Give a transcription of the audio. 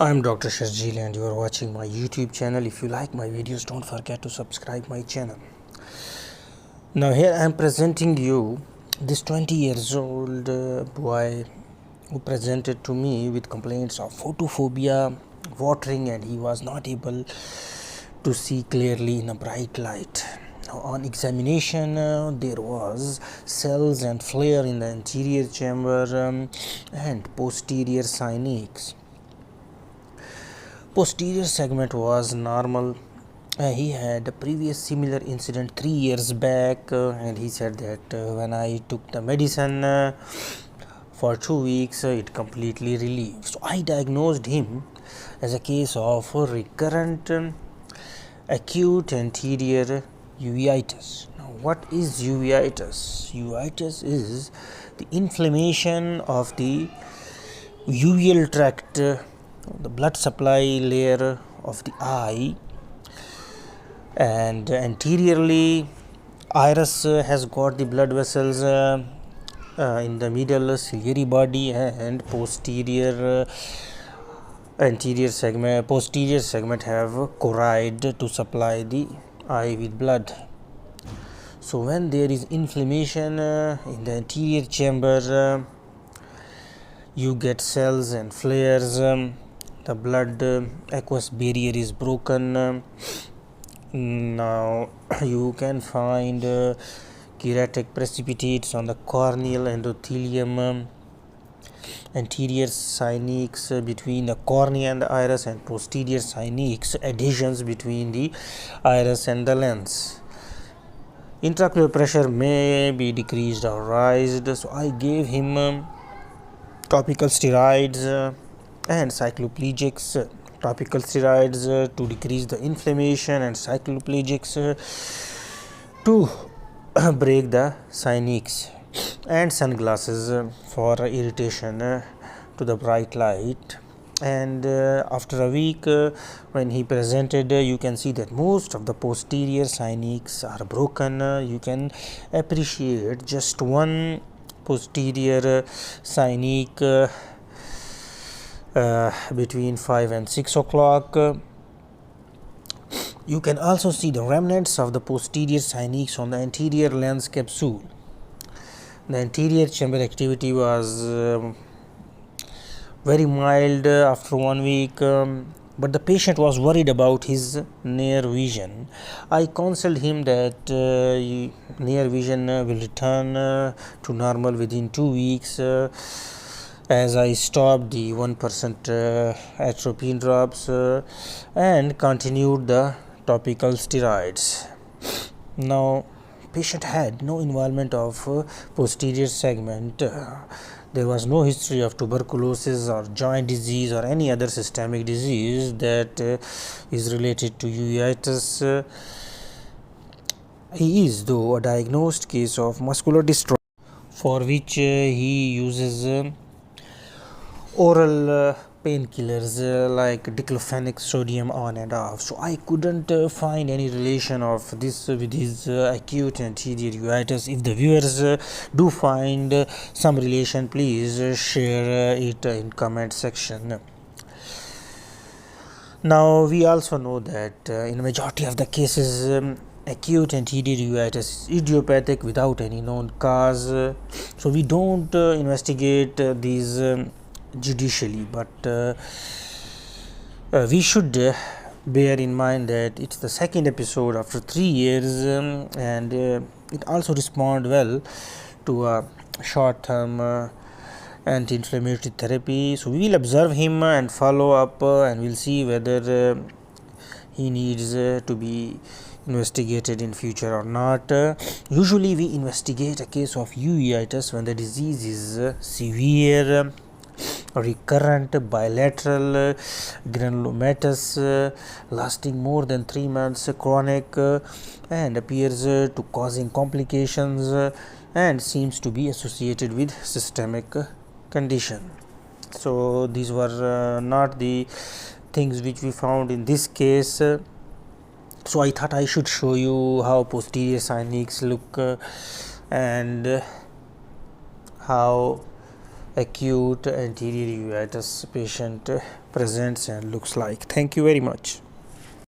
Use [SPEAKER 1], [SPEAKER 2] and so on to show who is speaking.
[SPEAKER 1] I'm Dr. Sharjeel and you are watching my YouTube channel. If you like my videos, don't forget to subscribe my channel. Now here I'm presenting you this 20 years old boy who presented to me with complaints of photophobia, watering, and he was not able to see clearly in a bright light. Now, on examination, there was cells and flare in the anterior chamber and posterior synex. Posterior segment was normal. He had a previous similar incident 3 years back, and he said that when I took the medicine for 2 weeks, it completely relieved. So I diagnosed him as a case of recurrent acute anterior uveitis. Now, what is uveitis? Uveitis is the inflammation of the uveal tract, the blood supply layer of the eye, and anteriorly iris has got the blood vessels in the middle ciliary body, and posterior segment have choroid to supply the eye with blood. So when there is inflammation in the anterior chamber, you get cells and flares. The blood aqueous barrier is broken. Now you can find keratic precipitates on the corneal endothelium, anterior synex between the cornea and the iris, and posterior synex adhesions between the iris and the lens. Intraocular pressure may be decreased or raised. So I gave him topical steroids and cycloplegics. Topical steroids to decrease the inflammation, and cycloplegics to break the synex, and sunglasses for irritation to the bright light. And after a week, when he presented, you can see that most of the posterior synex are broken. You can appreciate just one posterior synex between 5 and 6 o'clock. You can also see the remnants of the posterior synex on the anterior lens capsule. The anterior chamber activity was very mild after 1 week, but the patient was worried about his near vision. I counseled him that near vision will return to normal within 2 weeks, as I stopped the 1% atropine drops and continued the topical steroids. Now, patient had no involvement of posterior segment. There was no history of tuberculosis or joint disease or any other systemic disease that is related to uveitis. He is, though, a diagnosed case of muscular dystrophy, for which he uses oral painkillers like diclofenac sodium on and off. So I couldn't find any relation of this with his acute anterior uveitis. If the viewers do find some relation, please share it in comment section. Now we also know that in a majority of the cases, acute anterior uveitis is idiopathic without any known cause. So we don't investigate these judicially, but we should bear in mind that it's the second episode after 3 years, and it also respond well to a short-term anti-inflammatory therapy. So we will observe him and follow up, and we'll see whether he needs to be investigated in future or not. Usually we investigate a case of uveitis when the disease is severe, recurrent, bilateral, granulomatous, lasting more than 3 months, chronic, and appears to causing complications and seems to be associated with systemic condition. So these were not the things which we found in this case. So I thought I should show you how posterior synex look and how acute anterior uveitis patient presents and looks like. Thank you very much.